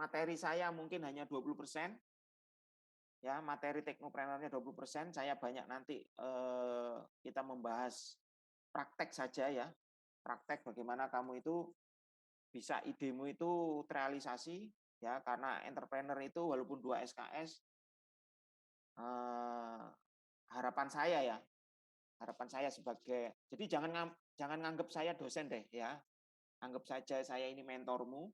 materi saya mungkin hanya 20%, ya, materi teknoprenernya 20%, saya banyak nanti kita membahas praktek saja ya. Praktek bagaimana kamu itu bisa idemu itu terrealisasi ya, karena entrepreneur itu walaupun 2 SKS harapan saya sebagai, jadi jangan nganggap saya dosen deh ya. Anggap saja saya ini mentormu,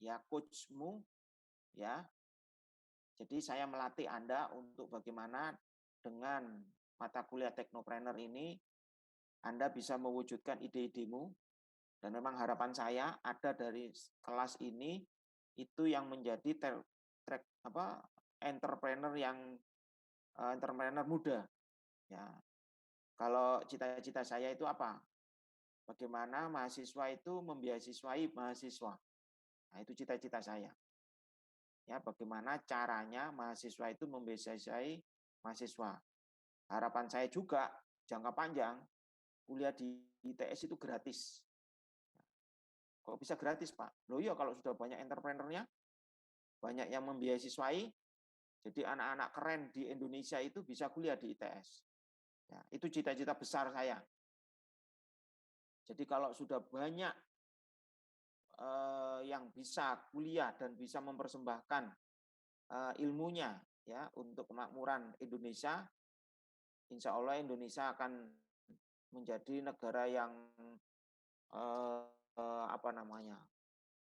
ya, coachmu, ya. Jadi saya melatih Anda untuk bagaimana dengan mata kuliah teknopreneur ini Anda bisa mewujudkan ide-idemu, dan memang harapan saya ada dari kelas ini itu yang menjadi entrepreneur entrepreneur muda, ya. Kalau cita-cita saya itu apa? Bagaimana mahasiswa itu membiayai mahasiswa. Nah, itu cita-cita saya. Ya, bagaimana caranya mahasiswa itu membiayai mahasiswa. Harapan saya juga jangka panjang kuliah di ITS itu gratis. Kok bisa gratis, Pak? Loh iya, kalau sudah banyak entrepreneurnya, banyak yang membiayai, jadi anak-anak keren di Indonesia itu bisa kuliah di ITS. Ya, itu cita-cita besar saya. Jadi kalau sudah banyak yang bisa kuliah dan bisa mempersembahkan ilmunya ya untuk kemakmuran Indonesia, insya Allah Indonesia akan menjadi negara yang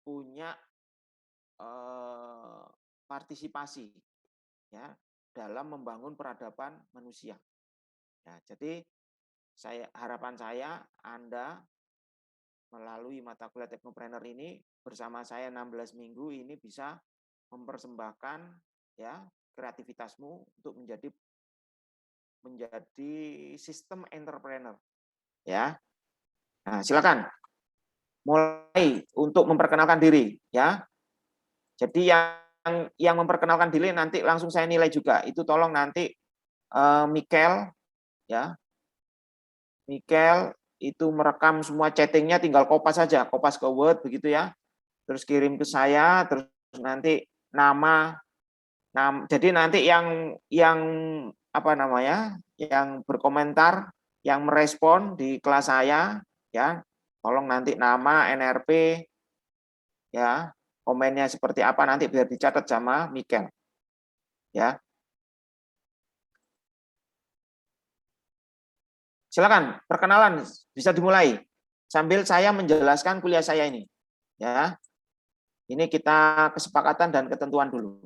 punya partisipasi ya dalam membangun peradaban manusia. Ya, jadi harapan saya Anda melalui mata kuliah teknopreneur ini bersama saya 16 minggu ini bisa mempersembahkan ya kreativitasmu untuk menjadi sistem entrepreneur ya. Nah, silakan mulai untuk memperkenalkan diri ya. Jadi yang memperkenalkan diri nanti langsung saya nilai juga. Itu tolong nanti Mikel ya. Mikel itu merekam semua chattingnya, tinggal kopas saja, kopas ke Word begitu ya. Terus kirim ke saya, terus nanti nama jadi nanti yang yang berkomentar, yang merespon di kelas saya ya, tolong nanti nama, NRP ya, komennya seperti apa nanti biar dicatat sama Mikel ya. Silakan perkenalan bisa dimulai sambil saya menjelaskan kuliah saya ini ya. Ini kita kesepakatan dan ketentuan dulu.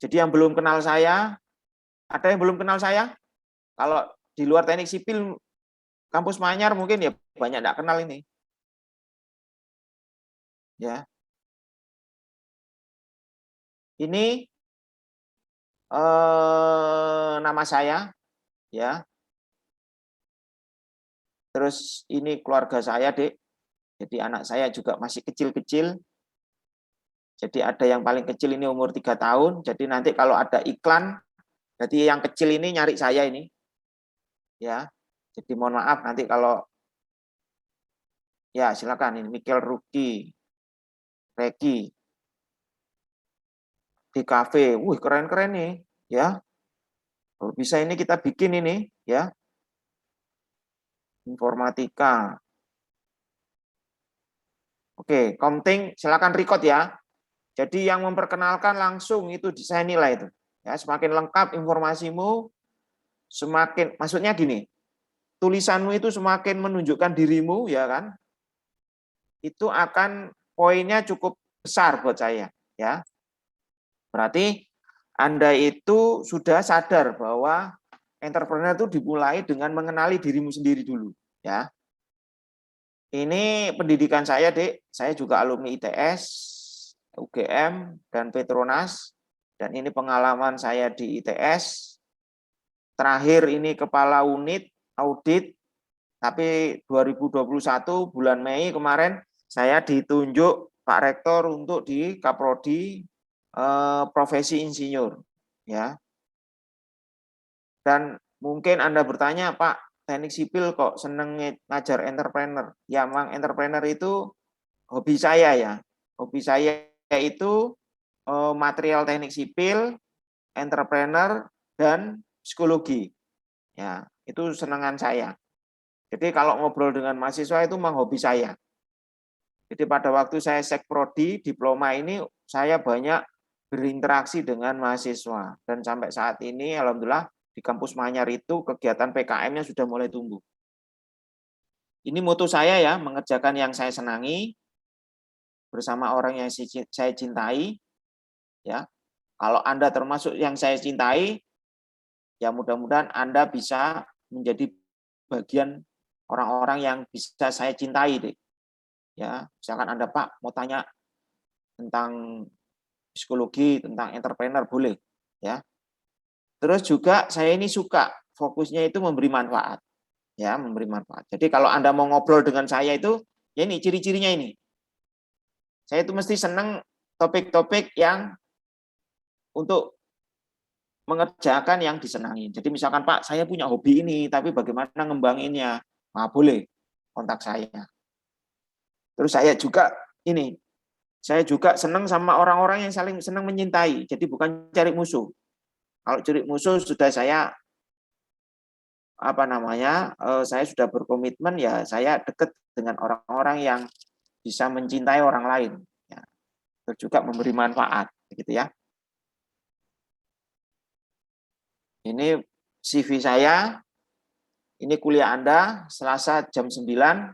Jadi yang belum kenal saya, ada yang belum kenal saya? Kalau di luar teknik sipil kampus Manyar mungkin ya banyak tidak kenal ini. Ya. Ini nama saya ya. Terus ini keluarga saya, Dek. Jadi anak saya juga masih kecil-kecil. Jadi ada yang paling kecil ini umur 3 tahun. Jadi nanti kalau ada iklan, jadi yang kecil ini nyari saya ini. Ya. Jadi mohon maaf nanti kalau ya silakan ini Mikel Ruki, Reki di kafe. Wih, keren-keren nih, ya. Kalau bisa ini kita bikin ini, ya. Informatika. Oke, Komting silakan record ya. Jadi yang memperkenalkan langsung itu saya nilai itu. Ya, semakin lengkap informasimu, semakin maksudnya gini. Tulisanmu itu semakin menunjukkan dirimu ya kan. Itu akan poinnya cukup besar buat saya, ya. Berarti Anda itu sudah sadar bahwa entrepreneur itu dimulai dengan mengenali dirimu sendiri dulu, ya. Ini pendidikan saya, Dek. Saya juga alumni ITS, UGM, dan Petronas. Dan ini pengalaman saya di ITS. Terakhir ini kepala unit audit, tapi 2021 bulan Mei kemarin saya ditunjuk Pak Rektor untuk di Kaprodi profesi insinyur, ya. Dan mungkin Anda bertanya, Pak, teknik sipil kok seneng ngajar entrepreneur? Ya, memang entrepreneur itu hobi saya ya, hobi saya itu material teknik sipil, entrepreneur, dan psikologi. Ya, itu senangan saya. Jadi kalau ngobrol dengan mahasiswa itu memang hobi saya. Jadi pada waktu saya sekprodi, diploma ini saya banyak berinteraksi dengan mahasiswa. Dan sampai saat ini, alhamdulillah, di kampus Manyar itu kegiatan PKM-nya sudah mulai tumbuh. Ini moto saya ya, mengerjakan yang saya senangi, bersama orang yang saya cintai. Ya, kalau Anda termasuk yang saya cintai, ya mudah-mudahan Anda bisa menjadi bagian orang-orang yang bisa saya cintai deh. Ya, misalkan Anda Pak mau tanya tentang psikologi, tentang entrepreneur boleh, ya. Terus juga saya ini suka fokusnya itu memberi manfaat, ya, memberi manfaat. Jadi kalau Anda mau ngobrol dengan saya itu, ya ini ciri-cirinya ini. Saya itu mesti senang topik-topik yang untuk mengerjakan yang disenangi. Jadi misalkan Pak, saya punya hobi ini, tapi bagaimana ngembanginnya? Nah, boleh kontak saya. Terus saya juga senang sama orang-orang yang saling senang menyintai. Jadi bukan cari musuh. Kalau cari musuh sudah saya saya sudah berkomitmen ya saya dekat dengan orang-orang yang bisa mencintai orang lain. Ya. Terus juga memberi manfaat, gitu ya. Ini CV saya, ini kuliah Anda, Selasa jam 9.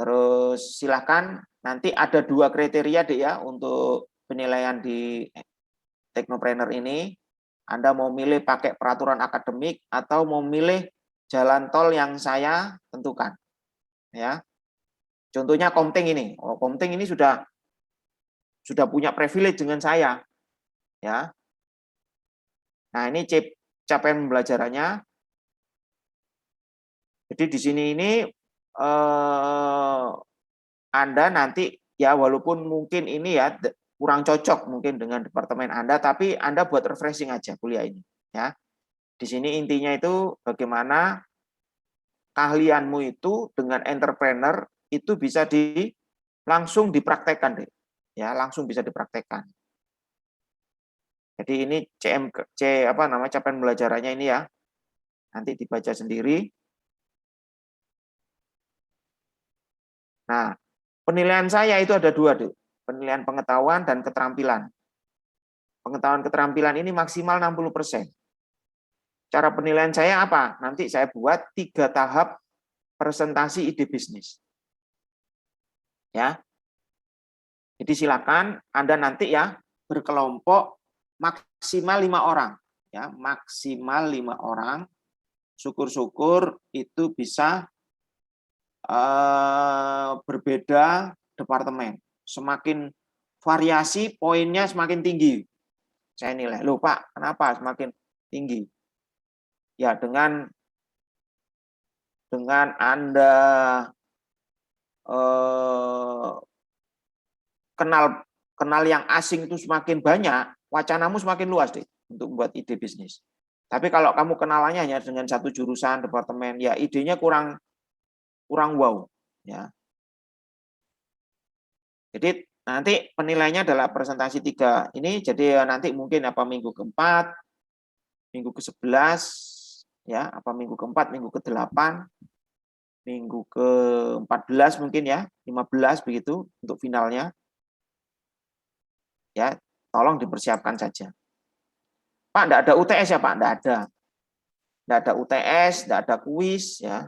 Terus silakan, nanti ada 2 kriteria deh ya untuk penilaian di Teknopreneur ini. Anda mau milih pakai peraturan akademik atau mau milih jalan tol yang saya tentukan. Ya. Contohnya Komting ini. Komting ini sudah punya privilege dengan saya. Ya. Nah, ini capaian pembelajarannya. Jadi di sini ini Anda nanti ya walaupun mungkin ini ya kurang cocok mungkin dengan departemen Anda, tapi Anda buat refreshing aja kuliah ini. Ya. Di sini intinya itu bagaimana keahlianmu itu dengan entrepreneur itu bisa langsung dipraktekkan deh. Ya, langsung bisa dipraktekkan. Jadi ini capaian pembelajarannya ini ya. Nanti dibaca sendiri. Nah, penilaian saya itu ada 2, deh. Penilaian pengetahuan dan keterampilan. Pengetahuan keterampilan ini maksimal 60%. Cara penilaian saya apa? Nanti saya buat 3 tahap presentasi ide bisnis. Ya. Jadi silakan Anda nanti ya berkelompok maksimal 5 orang. Ya, maksimal 5 orang. Syukur-syukur itu bisa berbeda departemen. Semakin variasi poinnya semakin tinggi. Saya nilai, loh Pak, kenapa semakin tinggi? Ya dengan Anda kenal yang asing itu semakin banyak, wacanamu semakin luas deh untuk membuat ide bisnis. Tapi kalau kamu kenalannya hanya dengan satu jurusan departemen, ya idenya kurang wow, ya. Jadi nanti penilaiannya adalah presentasi 3 ini. Jadi nanti mungkin minggu keempat, minggu ke-11, ya, minggu keempat, minggu ke-8, minggu ke-14 mungkin ya, 15 begitu untuk finalnya. Ya, tolong dipersiapkan saja. Pak, enggak ada UTS ya, Pak? Enggak ada. Enggak ada UTS, enggak ada kuis ya.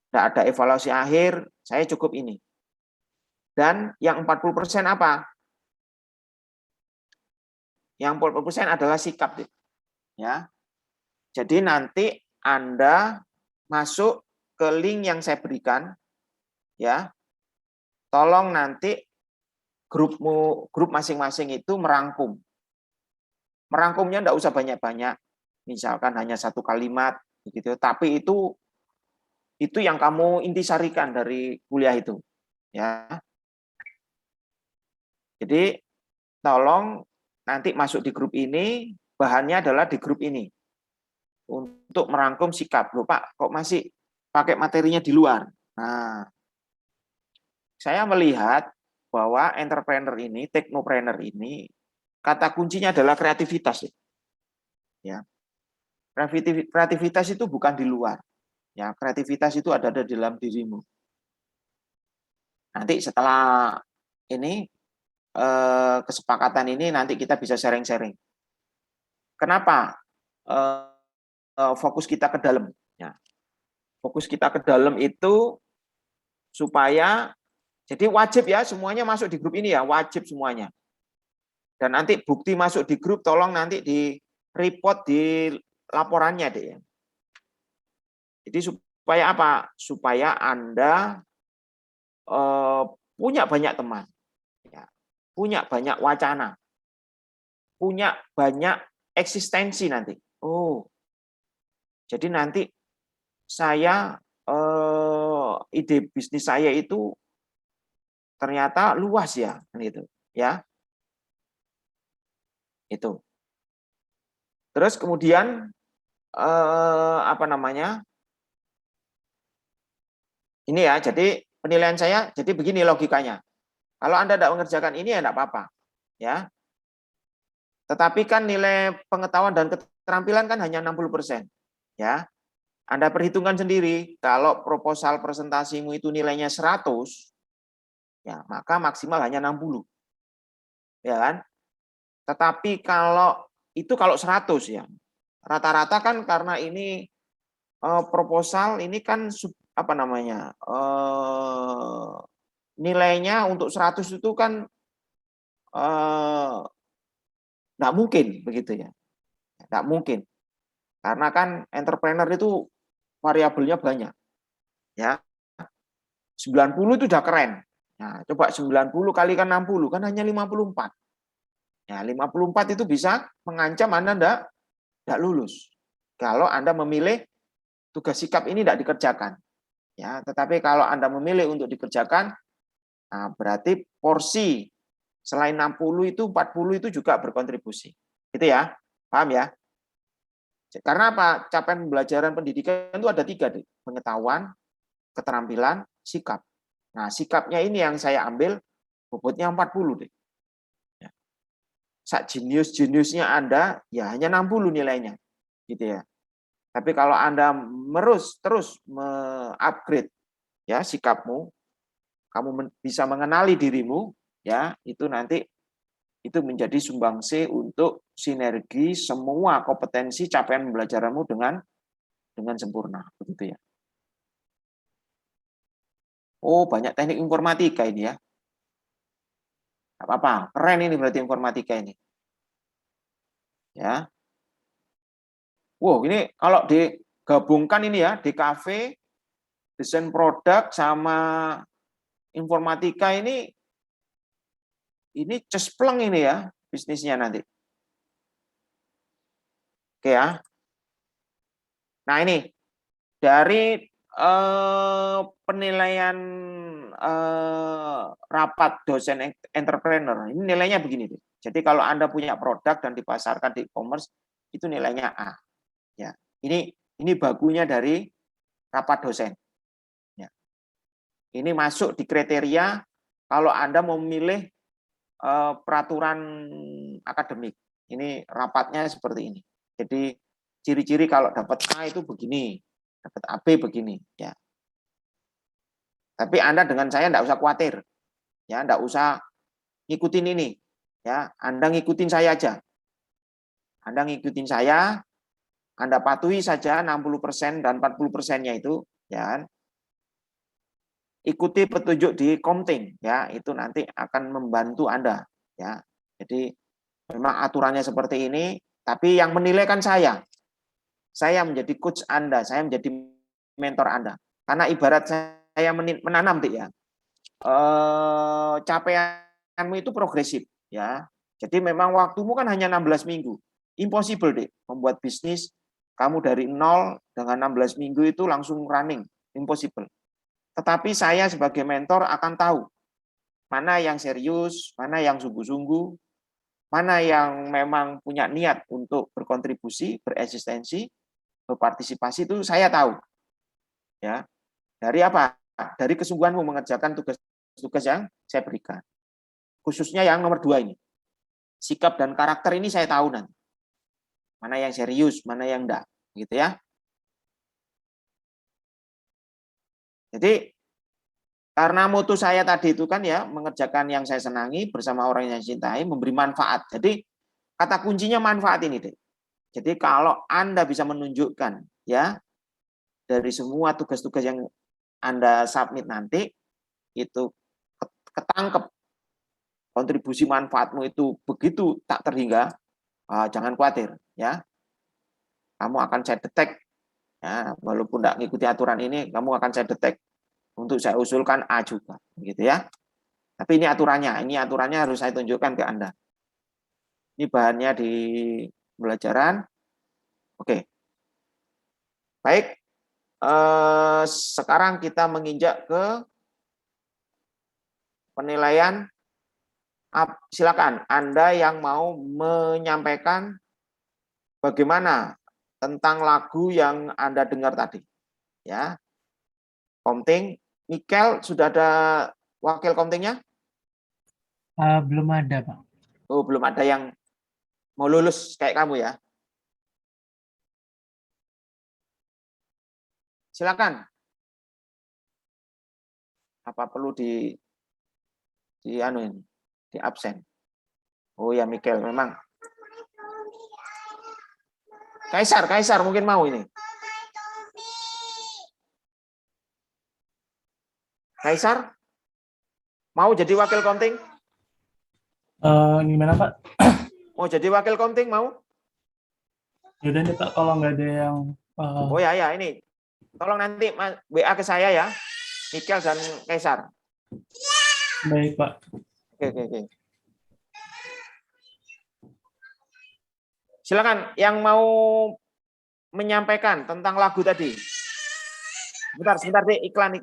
Enggak ada evaluasi akhir, saya cukup ini. Dan yang 40% apa? Yang 40% adalah sikap, ya. Jadi nanti Anda masuk ke link yang saya berikan, ya. Tolong nanti grup masing-masing itu merangkum. Merangkumnya enggak usah banyak-banyak. Misalkan hanya 1 kalimat begitu, tapi itu yang kamu intisarikan dari kuliah itu, ya. Jadi tolong nanti masuk di grup ini, bahannya adalah di grup ini. Untuk merangkum sikap. Loh Pak, kok masih pakai materinya di luar? Nah, saya melihat bahwa entrepreneur ini, teknopreneur ini, kata kuncinya adalah kreativitas. Ya, kreativitas itu bukan di luar. Ya, kreativitas itu ada di dalam dirimu. Nanti setelah ini kesepakatan ini nanti kita bisa sharing-sharing. Kenapa fokus kita ke dalam? Ya, fokus kita ke dalam itu supaya jadi wajib ya semuanya masuk di grup ini ya, wajib semuanya. Dan nanti bukti masuk di grup tolong nanti di report di laporannya deh ya. Jadi supaya apa? Supaya Anda punya banyak teman, ya, punya banyak wacana, punya banyak eksistensi nanti. Oh, jadi nanti saya ide bisnis saya itu ternyata luas ya, gitu, ya, itu. Terus kemudian apa namanya? Ini ya, jadi penilaian saya, jadi begini logikanya. Kalau Anda tidak mengerjakan ini ya tidak apa-apa, ya. Tetapi kan nilai pengetahuan dan keterampilan kan hanya 60%, ya. Anda perhitungkan sendiri, kalau proposal presentasimu itu nilainya 100, ya maka maksimal hanya 60, ya kan? Tetapi kalau itu kalau 100 ya, rata-rata kan karena ini proposal ini kan apa namanya nilainya untuk 100 itu kan nggak mungkin begitu ya, nggak mungkin karena kan entrepreneur itu variabelnya banyak ya. 90 itu udah keren. Nah, coba 90 kalikan 60 kan hanya 54. Ya, 54 itu bisa mengancam Anda enggak lulus. Kalau Anda memilih tugas sikap ini tidak dikerjakan. Ya, tetapi kalau Anda memilih untuk dikerjakan, nah berarti porsi selain 60 itu 40 itu juga berkontribusi. Itu ya. Paham ya? Karena apa? Capaian pembelajaran pendidikan itu ada 3, pengetahuan, keterampilan, sikap. Nah, sikapnya ini yang saya ambil bobotnya 40 deh. Ya. Sak jenius-jeniusnya Anda ya hanya 60 nilainya. Gitu ya. Tapi kalau Anda terus me-upgrade ya sikapmu, kamu bisa mengenali dirimu, ya, itu nanti itu menjadi sumbangsi untuk sinergi semua kompetensi capaian pembelajaranmu dengan sempurna, begitu ya. Oh, banyak teknik informatika ini ya. Gak apa-apa, keren ini berarti informatika ini. Ya. Wow, ini kalau digabungkan ini ya, DKV, desain produk sama informatika ini cespleng ini ya bisnisnya nanti. Oke ya. Nah ini dari penilaian rapat dosen entrepreneur ini nilainya begini. Jadi kalau Anda punya produk dan dipasarkan di e-commerce itu nilainya A. Ya, ini bagunya dari rapat dosen. Ya. Ini masuk di kriteria kalau Anda mau memilih peraturan akademik. Ini rapatnya seperti ini. Jadi ciri-ciri kalau dapat A itu begini, dapat AB begini, ya. Tapi Anda dengan saya enggak usah khawatir. Ya, enggak usah ngikutin ini. Ya, Anda ngikutin saya aja. Anda ngikutin saya, Anda patuhi saja 60% dan 40%-nya itu, ya. Ikuti petunjuk di Komting, ya, itu nanti akan membantu Anda, ya. Jadi memang aturannya seperti ini, tapi yang menilai kan saya. Saya menjadi coach Anda, saya menjadi mentor Anda. Karena ibarat saya menanam, ya. Capaianmu itu progresif, ya. Jadi memang waktumu kan hanya 16 minggu. Impossible, Dik, membuat bisnis kamu dari nol dengan 16 minggu itu langsung running. Impossible. Tetapi saya sebagai mentor akan tahu mana yang serius, mana yang sungguh-sungguh, mana yang memang punya niat untuk berkontribusi, bereksistensi, berpartisipasi itu saya tahu. Ya. Dari apa? Dari kesungguhanmu mengerjakan tugas-tugas yang saya berikan. khususnya yang nomor 2 ini. Sikap dan karakter ini saya tahu nanti. Mana yang serius, mana yang enggak, gitu ya. Jadi karena mutu saya tadi itu kan ya mengerjakan yang saya senangi bersama orang yang saya cintai, memberi manfaat. Jadi kata kuncinya manfaat ini, deh. Jadi kalau Anda bisa menunjukkan ya dari semua tugas-tugas yang Anda submit nanti itu ketangkep kontribusi manfaatmu itu begitu tak terhingga, jangan khawatir ya. Kamu akan saya detek ya, walaupun tidak mengikuti aturan ini, kamu akan saya detek untuk saya usulkan A juga, gitu ya. Tapi ini aturannya harus saya tunjukkan ke Anda. Ini bahannya di pembelajaran. Oke, baik. Sekarang kita menginjak ke penilaian. Silakan Anda yang mau menyampaikan bagaimana tentang lagu yang Anda dengar tadi. Ya, Komting, Mikel sudah ada wakil komtingnya? Belum ada, Pak. Oh, belum ada yang mau lulus kayak kamu ya. Silakan. Apa perlu di absen? Oh ya, Mikel memang. Kaisar mungkin mau ini. Kaisar mau jadi wakil komting? Gimana, Pak? Mau jadi wakil komting mau? Yaudah nih, Pak, kalau nggak ada yang... Oh ya, ini. Tolong nanti WA ke saya ya. Mikel dan Kaisar. Baik, Pak. Oke. Silakan yang mau menyampaikan tentang lagu tadi. Sebentar deh, iklan.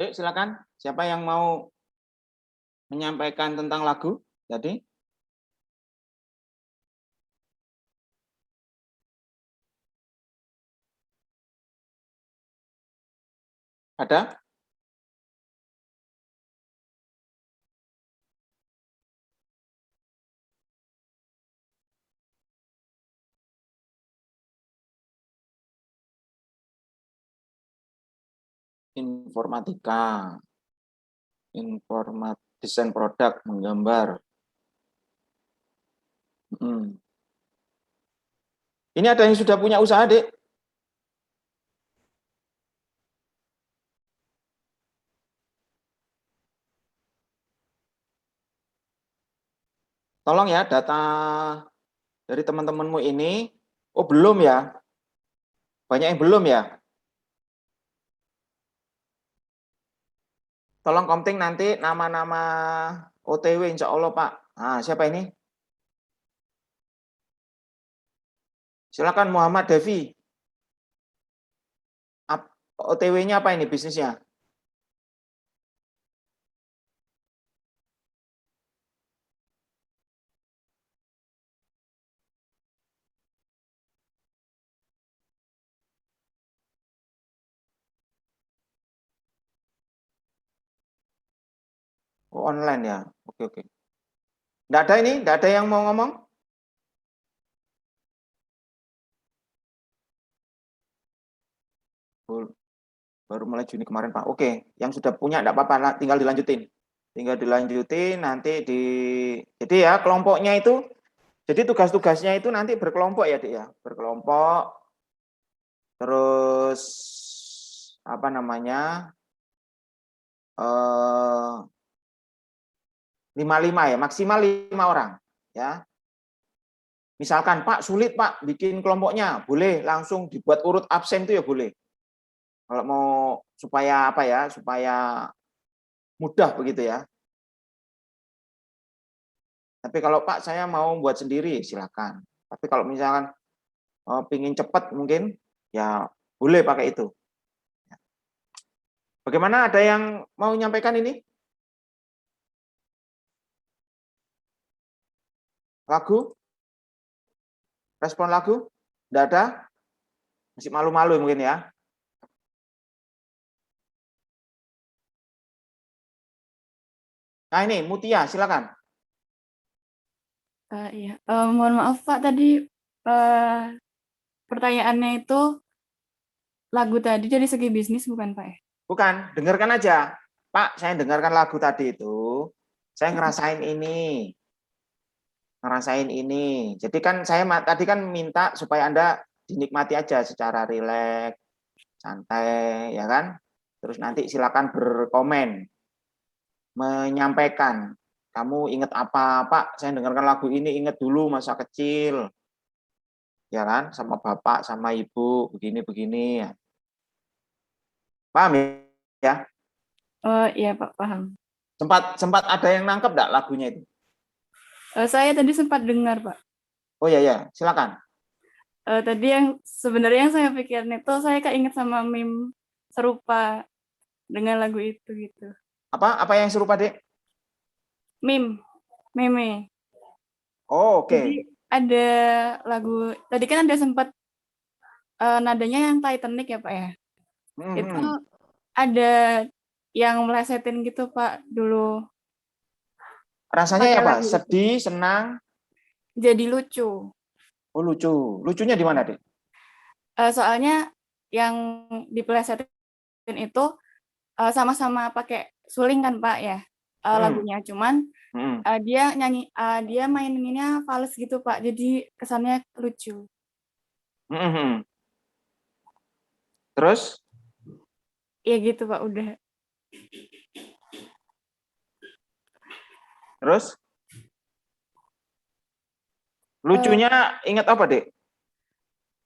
Ayo silakan. Siapa yang mau menyampaikan tentang lagu tadi? Ada? Informatika, desain produk, menggambar. Ini ada yang sudah punya usaha, Dek? Tolong ya data dari teman-temanmu ini. Oh, belum ya? Banyak yang belum ya? Tolong Komting nanti nama-nama OTW insya Allah, Pak. Nah, siapa ini? Silakan Muhammad Devi. OTW-nya apa ini bisnisnya? Oh, online ya. Oke, oke. Nggak ada ini? Nggak ada yang mau ngomong? Baru mulai Juni kemarin, Pak. Oke, yang sudah punya nggak apa-apa, tinggal dilanjutin. Tinggal dilanjutin nanti jadi ya kelompoknya itu, jadi tugas-tugasnya itu nanti berkelompok ya, Dik ya. Berkelompok, terus apa namanya, 5 ya, maksimal 5 orang ya. Misalkan Pak sulit Pak bikin kelompoknya, boleh langsung dibuat urut absen itu ya boleh. Kalau mau supaya apa ya, supaya mudah begitu ya. Tapi kalau Pak saya mau buat sendiri silakan. Tapi kalau misalkan pingin cepat mungkin ya boleh pakai itu. Bagaimana, ada yang mau menyampaikan ini? Lagu? Respon lagu? Tidak ada? Masih malu-malu mungkin ya. Nah ini Mutia, silakan. Iya, mohon maaf Pak, tadi pertanyaannya itu lagu tadi dari segi bisnis bukan Pak ya? Bukan, dengarkan aja. Pak, saya dengarkan lagu tadi itu, saya ngerasain ini. Ngerasain ini. Jadi kan saya tadi kan minta supaya Anda dinikmati aja secara rileks, santai, ya kan? Terus nanti silakan berkomen, menyampaikan. Kamu ingat apa, Pak? Saya dengarkan lagu ini, ingat dulu masa kecil, ya kan? Sama bapak, sama ibu, begini-begini. Paham ya? Oh iya Pak, paham. Sempat ada yang nangkep enggak lagunya itu? Saya tadi sempat dengar Pak. Oh iya ya, silakan. Tadi yang sebenarnya yang saya pikirin itu saya keinget sama meme serupa dengan lagu itu gitu. Apa yang serupa, Dek? Meme. Oh, oke. Jadi ada lagu, tadi kan ada sempat nadanya yang Titanic ya Pak ya. Itu ada yang melesetin gitu Pak dulu. Rasanya Pakai apa? lagu itu. Sedih, senang? Jadi lucu. Oh, lucu. Lucunya di mana, Dek? Soalnya yang dipelesetin itu sama-sama pakai suling kan Pak ya, lagunya. Cuman dia nyanyi, dia maininnya fals gitu Pak, jadi kesannya lucu. Terus? Ya gitu Pak, udah. Terus? Lucunya ingat apa, Dek?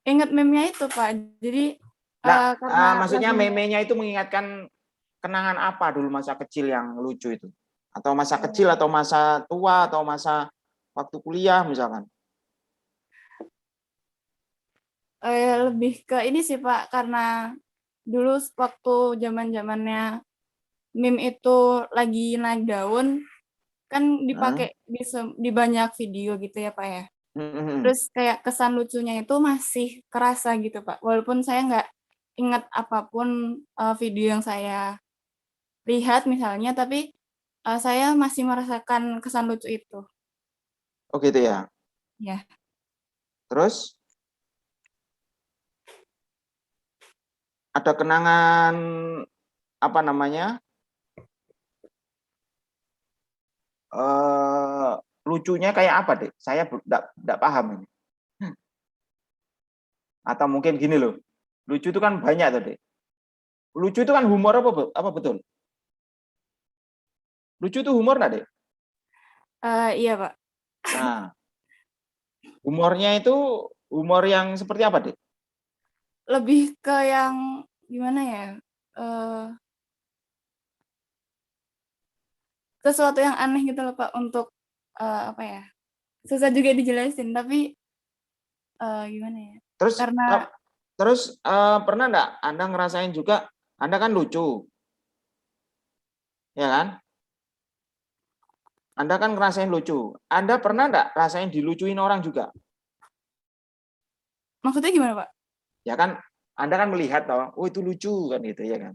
Ingat meme-nya itu Pak, jadi Nah, karena maksudnya lagunya meme-nya itu mengingatkan kenangan apa dulu masa kecil yang lucu itu? Atau masa kecil, atau masa tua, atau masa waktu kuliah misalkan? lebih ke ini sih Pak, karena dulu waktu zaman-zamannya meme itu lagi naik daun, kan dipakai di banyak video gitu ya, Pak, ya. Terus kayak kesan lucunya itu masih kerasa gitu, Pak. Walaupun saya nggak ingat apapun, video yang saya lihat misalnya, tapi, saya masih merasakan kesan lucu itu. Oh gitu ya. Ya. Terus ada kenangan apa namanya? Lucunya kayak apa, Dek? Saya enggak paham ini. Atau mungkin gini loh. Lucu itu kan banyak tuh, Dek. Lucu itu kan humor apa betul? Lucu itu humor enggak, Dek? Iya, Pak. Nah, humornya itu humor yang seperti apa, Dek? Lebih ke yang gimana ya? Uh, Sesuatu yang aneh gitu loh, Pak, untuk apa ya? Susah juga dijelasin, tapi gimana ya? Terus pernah enggak Anda ngerasain juga Anda kan lucu. Ya kan? Anda kan ngerasain lucu. Anda pernah enggak rasain dilucuin orang juga? Maksudnya gimana, Pak? Ya kan Anda kan melihat bahwa oh itu lucu kan gitu ya kan.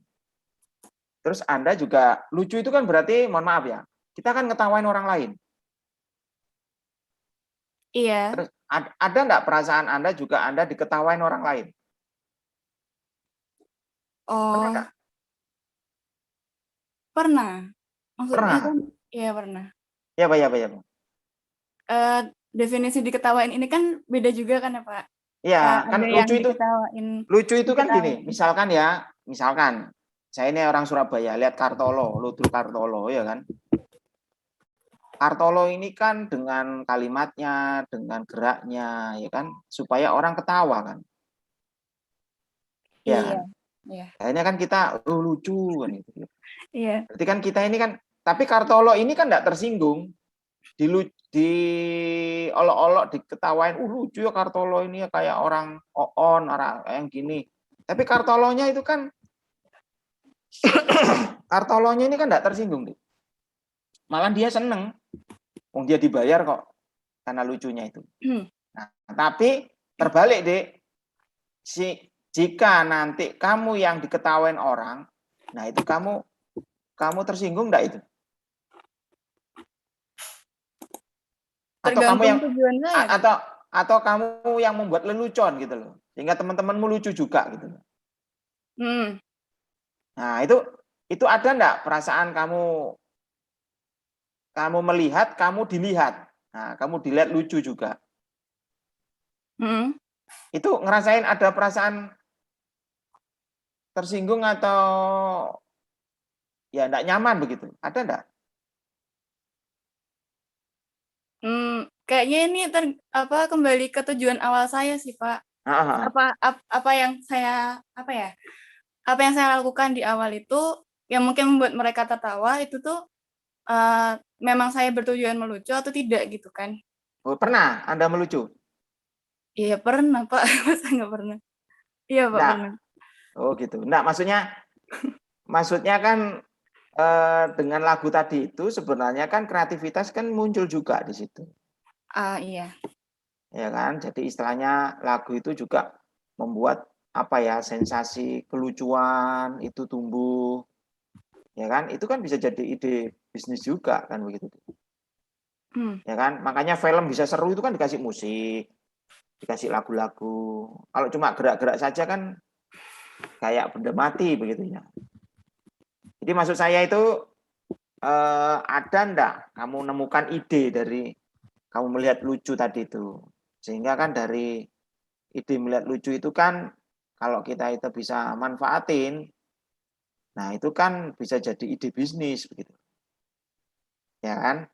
Terus Anda juga lucu itu kan berarti mohon maaf ya, kita kan ngetawain orang lain. Iya. Terus ada enggak perasaan Anda juga Anda diketawain orang lain? Pernah Oh, enggak? pernah. Maksudnya Pernah. kan iya pernah. Ya, Pak, ya, Pak, ya, Pak. Definisi diketawain ini kan beda juga kan ya, Pak? Iya, kan Ada yang diketawain lucu itu kan gini, diketawain. misalkan saya ini orang Surabaya, lihat Kartolo, Ludruk Kartolo ya kan. Kartolo ini kan dengan kalimatnya, dengan geraknya ya kan, supaya orang ketawa kan. Ya Iya, kan? iya. Akhirnya kan kita lucu kan gitu. Iya. Berarti kan kita ini kan, tapi Kartolo ini kan enggak tersinggung. Olok-olok diketawain, lucu ya Kartolo ini ya kayak orang oon, orang yang gini. Tapi Kartolonya itu kan Kartolonya ini kan enggak tersinggung, Dek. Malah dia seneng. Wong dia dibayar kok karena lucunya itu. Nah, tapi terbalik, Dek. Jika nanti kamu yang diketawain orang, nah itu kamu tersinggung enggak itu? Atau kamu yang tujuan saya. atau kamu yang membuat lelucon gitu loh. Sehingga teman-temanmu lucu juga gitu loh. Nah, itu ada enggak perasaan kamu melihat, kamu dilihat. Nah, kamu dilihat lucu juga. Itu ngerasain ada perasaan tersinggung atau ya enggak nyaman begitu? Ada enggak? Kayaknya ini kembali ke tujuan awal saya sih, Pak. Apa yang saya lakukan di awal itu yang mungkin membuat mereka tertawa itu tuh memang saya bertujuan melucu atau tidak gitu kan. Oh, pernah Anda melucu? Iya pernah, Pak. Masa nggak pernah? Iya, Pak, Enggak. pernah. Oh gitu. Enggak, maksudnya kan dengan lagu tadi itu sebenarnya kan kreativitas kan muncul juga di situ. Iya. Ya kan? Jadi istilahnya lagu itu juga membuat apa ya, sensasi kelucuan itu tumbuh. Ya kan? Itu kan bisa jadi ide bisnis juga kan begitu. Ya kan? Makanya film bisa seru itu kan dikasih musik, dikasih lagu-lagu. Kalau cuma gerak-gerak saja kan kayak benda mati begitu ya. Jadi maksud saya itu ada enggak kamu nemukan ide dari kamu melihat lucu tadi itu? Sehingga kan dari ide melihat lucu itu kan kalau kita itu bisa manfaatin, nah itu kan bisa jadi ide bisnis begitu. Ya kan?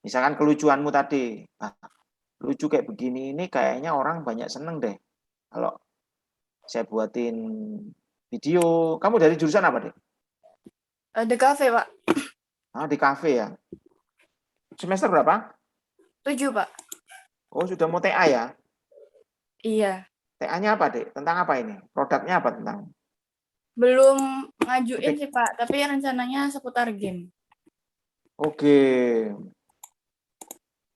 Misalkan kelucuanmu tadi, lucu kayak begini ini kayaknya orang banyak seneng deh. Kalau saya buatin video, kamu dari jurusan apa deh? Di kafe, Pak. Di kafe ya. Semester berapa? 7, Pak. Oh, sudah mau TA ya? Iya. TA-nya apa, Dek? Tentang apa ini? Produknya apa tentang? Belum ngajuin sih Pak, tapi rencananya seputar game. Oke.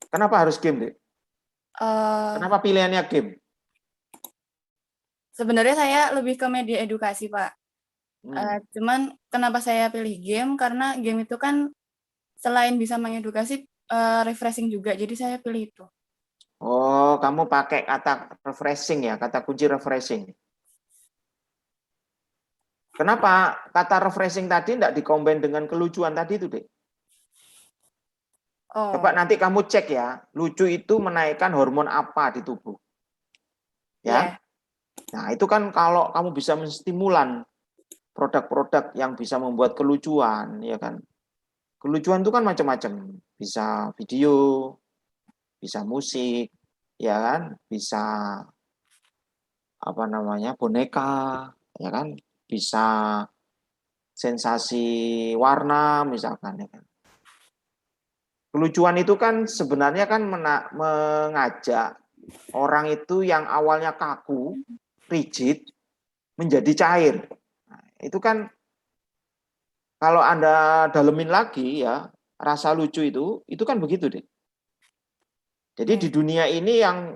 Kenapa harus game, Dek? Eh, Kenapa pilihannya game? Sebenarnya saya lebih ke media edukasi Pak. Cuman kenapa saya pilih game? Karena game itu kan selain bisa mengedukasi, refreshing juga. Jadi saya pilih itu. Oh, kamu pakai kata refreshing ya, kata kunci refreshing. Kenapa kata refreshing tadi tidak dikombin dengan kelucuan tadi itu, Dek? Coba Oh, nanti kamu cek ya, lucu itu menaikkan hormon apa di tubuh. iya. Ya. Nah, itu kan kalau kamu bisa menstimulan produk-produk yang bisa membuat kelucuan, ya kan? Kelucuan itu kan macam-macam. Bisa video, bisa musik, ya kan? Bisa apa namanya? Boneka, ya kan? Bisa sensasi warna misalkan, ya kan? Kelucuan itu kan sebenarnya kan mengajak orang itu yang awalnya kaku, rigid, menjadi cair. Nah, itu kan kalau Anda dalemin lagi ya, rasa lucu itu kan begitu deh. Jadi di Iya. dunia ini yang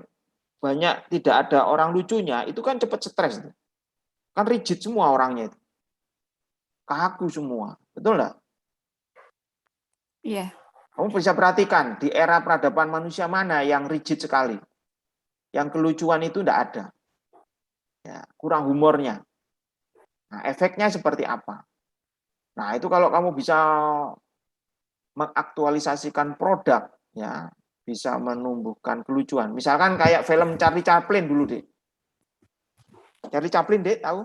banyak tidak ada orang lucunya, itu kan cepat stres. Kan rigid semua orangnya itu. Kaku semua. Betul nggak? Iya. Kamu bisa perhatikan di era peradaban manusia mana yang rigid sekali. Yang kelucuan itu tidak ada. Ya, kurang humornya. Nah, efeknya seperti apa? Nah, itu kalau kamu bisa mengaktualisasikan produk, ya bisa menumbuhkan kelucuan. Misalkan kayak film Charlie Chaplin dulu deh. Charlie Chaplin deh, tahu?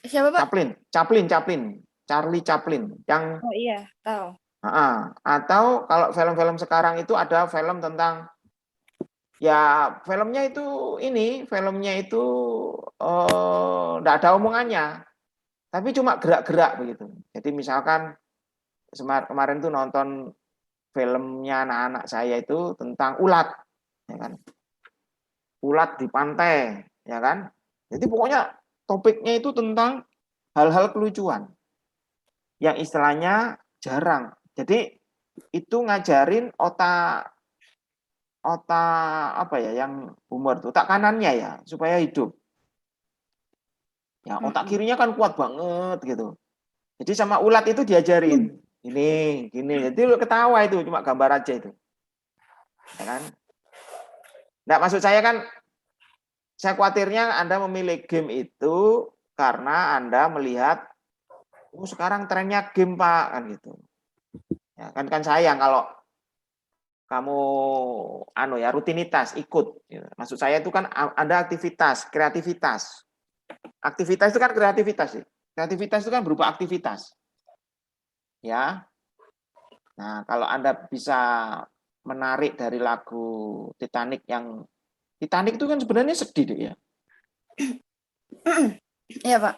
Siapa Pak? Charlie Chaplin. Yang Oh iya, tahu. atau kalau film-film sekarang itu ada film tentang ya filmnya itu enggak ada omongannya, tapi cuma gerak-gerak begitu. Jadi misalkan kemarin tuh nonton filmnya anak-anak saya itu tentang ulat, ya kan? Ulat di pantai, ya kan? Jadi pokoknya topiknya itu tentang hal-hal kelucuan yang istilahnya jarang. Jadi itu ngajarin otak apa ya yang humor tuh, otak kanannya ya supaya hidup. Ya otak kirinya kan kuat banget gitu. Jadi sama ulat itu diajarin ini, gini. Jadi lu ketawa itu cuma gambar aja itu, ya kan? Nggak, maksud saya kan, saya khawatirnya Anda memilih game itu karena Anda melihat, oh sekarang trennya game Pak, kan gitu. Ya, kan sayang kalau kamu rutinitas ikut. Gitu. Maksud saya itu kan ada aktivitas, kreativitas. Aktivitas itu kan kreativitas. Kreativitas itu kan berupa aktivitas. Ya. Nah, kalau Anda bisa menarik dari lagu Titanic itu kan sebenarnya sedih deh ya. Iya Pak.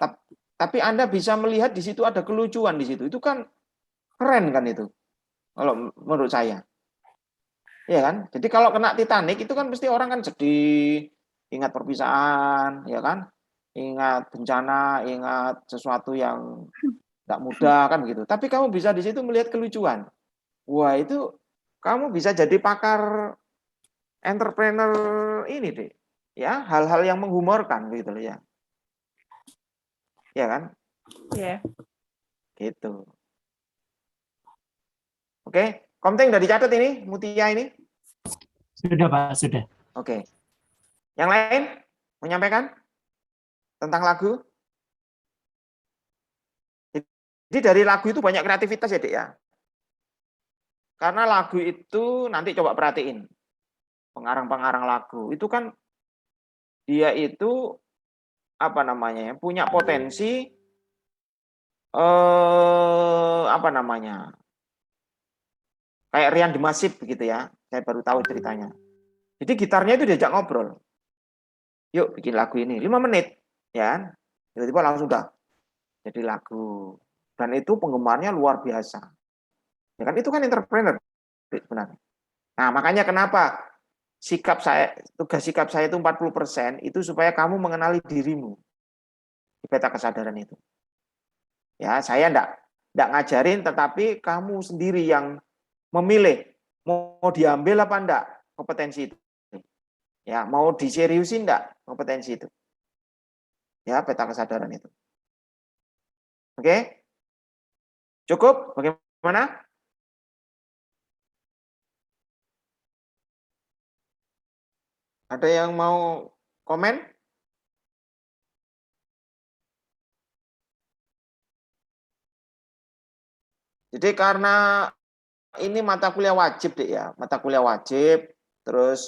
Tapi Anda bisa melihat di situ ada kelucuan di situ. Itu kan keren kan itu. Kalau menurut saya. Iya kan? Jadi kalau kena Titanic itu kan pasti orang kan sedih, ingat perpisahan, ya kan? Ingat bencana, ingat sesuatu yang tidak mudah kan gitu. Tapi kamu bisa di situ melihat kelucuan. Wah, itu kamu bisa jadi pakar entrepreneur ini deh. Ya, hal-hal yang menghumorkan gitu loh ya. Ya kan? Iya. Gitu. Oke, Komting udah dicatat ini, Mutia ini? Sudah Pak, sudah. Oke. Yang lain menyampaikan tentang lagu? Jadi dari lagu itu banyak kreativitas ya, Dek ya. Karena lagu itu nanti coba perhatiin. Pengarang-pengarang lagu itu kan dia itu apa namanya ya, punya potensi apa namanya? Kayak Rian Demasif begitu ya. Saya baru tahu ceritanya. Jadi gitarnya itu diajak ngobrol. Yuk bikin lagu ini 5 menit, ya kan? Tiba-tiba langsung udah jadi lagu. Dan itu penggemarnya luar biasa. Ya kan, itu kan entrepreneur sebenarnya. Nah, makanya kenapa tugas sikap saya itu 40% itu supaya kamu mengenali dirimu. di peta kesadaran itu. Ya, saya enggak ngajarin, tetapi kamu sendiri yang memilih mau diambil apa enggak kompetensi itu. Ya, mau diseriusin enggak kompetensi itu. Ya, peta kesadaran itu. Oke? Cukup? Bagaimana? Ada yang mau komen? Jadi karena ini mata kuliah wajib, Dik, ya. Mata kuliah wajib, terus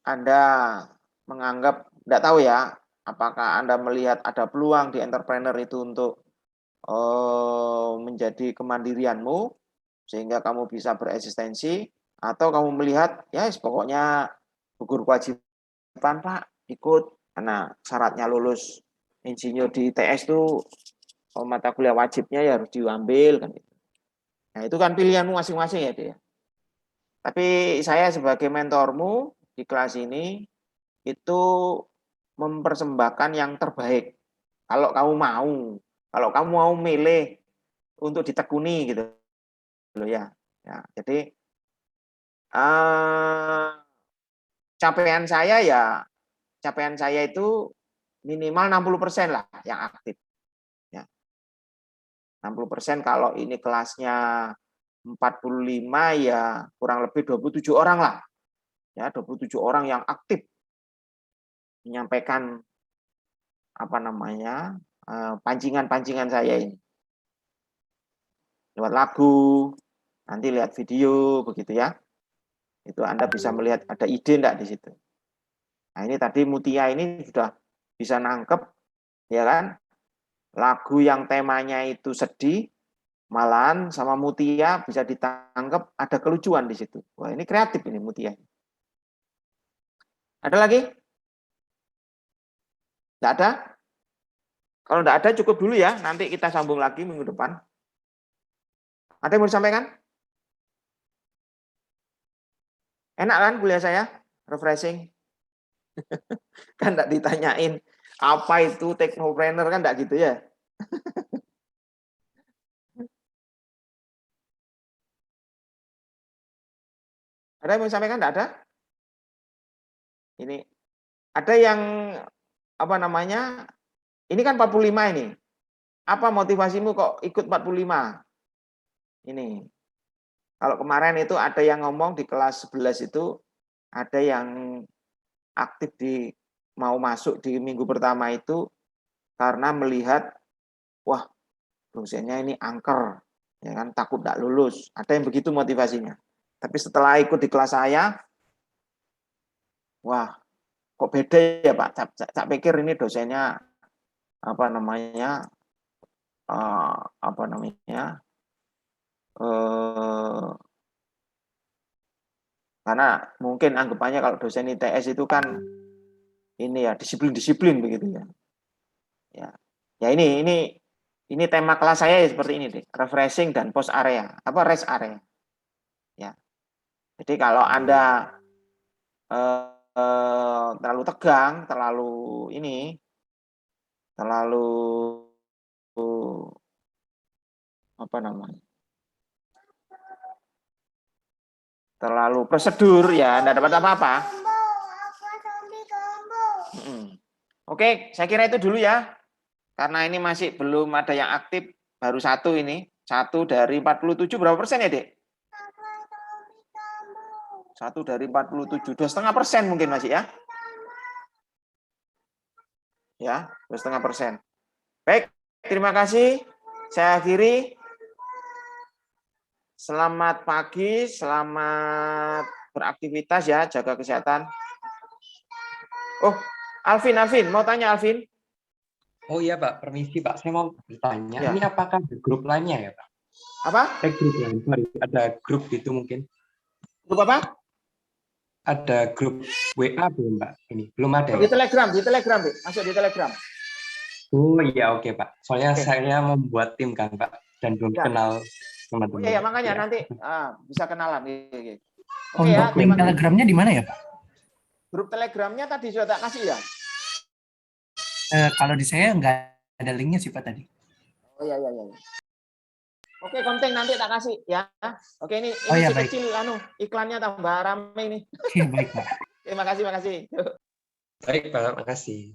Anda menganggap, enggak tahu ya, apakah Anda melihat ada peluang di entrepreneur itu untuk menjadi kemandirianmu, sehingga kamu bisa bereksistensi, atau kamu melihat, ya pokoknya gugur kewajiban, Pak, ikut, karena syaratnya lulus insinyur di ITS itu, mata kuliah wajibnya ya harus diambil, kan. Nah, itu kan pilihanmu masing-masing ya, dia. Tapi saya sebagai mentormu di kelas ini itu mempersembahkan yang terbaik. Kalau kamu mau milih untuk ditekuni gitu loh ya. Ya, jadi capaian saya itu minimal 60% lah yang aktif. Ya. 60% kalau ini kelasnya 45 ya kurang lebih 27 orang lah. Ya, 27 orang yang aktif menyampaikan pancingan-pancingan saya ini. Lewat lagu, nanti lihat video begitu ya. Itu Anda bisa melihat ada ide enggak di situ. Nah, ini tadi Mutia ini sudah bisa nangkep ya kan? Lagu yang temanya itu sedih, malahan sama Mutia bisa ditangkap ada kelucuan di situ. Wah, ini kreatif ini Mutia. Ada lagi? Enggak ada? Kalau enggak ada cukup dulu ya, nanti kita sambung lagi minggu depan. Ada yang mau disampaikan? Enak kan kuliah saya? Refreshing. Kan enggak ditanyain apa itu technopreneur, kan enggak gitu ya. Ada yang mau disampaikan? Enggak ada? Ini ada yang ini kan 45 ini. Apa motivasimu kok ikut 45? Ini. Kalau kemarin itu ada yang ngomong di kelas 11 itu, ada yang aktif mau masuk di minggu pertama itu karena melihat, wah dosennya ini angker, ya kan, takut tidak lulus. Ada yang begitu motivasinya. Tapi setelah ikut di kelas saya, wah kok beda ya Pak. Saya pikir ini dosennya karena mungkin anggapannya kalau dosen ITS itu kan ini ya disiplin begitu ya. Ya ini tema kelas saya ya seperti ini deh, refreshing dan post area, rest area. Ya. Jadi kalau Anda terlalu tegang, terlalu terlalu prosedur ya enggak dapat apa-apa. Oke, saya kira itu dulu ya. Karena ini masih belum ada yang aktif, baru satu ini. 1 dari 47 berapa persen ya, Dek? 1 dari 47, 2,5% mungkin masih ya. Ya, 2,5%. Baik, terima kasih. Saya akhiri. Selamat pagi, selamat beraktivitas ya, jaga kesehatan. Oh, Alvin, mau tanya Alvin? Oh iya Pak, permisi Pak, saya mau bertanya, ya. Ini apakah ada grup lainnya ya Pak? Apa? Grup lain, ada grup gitu mungkin. Grup apa? Ada grup WA belum Pak? Ini belum ada. Di Telegram, Pak. Masuk di Telegram. Oh iya, oke Pak. Soalnya saya membuat tim kan Pak, dan belum kenal teman-teman. Iya, makanya nanti bisa kenalan. Oke ya. Link Telegramnya di mana ya Pak? Grup Telegramnya tadi sudah tak kasih ya? Kalau di saya nggak ada linknya sih Pak tadi. Oh iya. Oke, konten nanti tak kasih ya. Oke, ini ya, kecil iklannya tambah rame ini. Oke, baik Pak. Terima kasih. Baik Pak, makasih.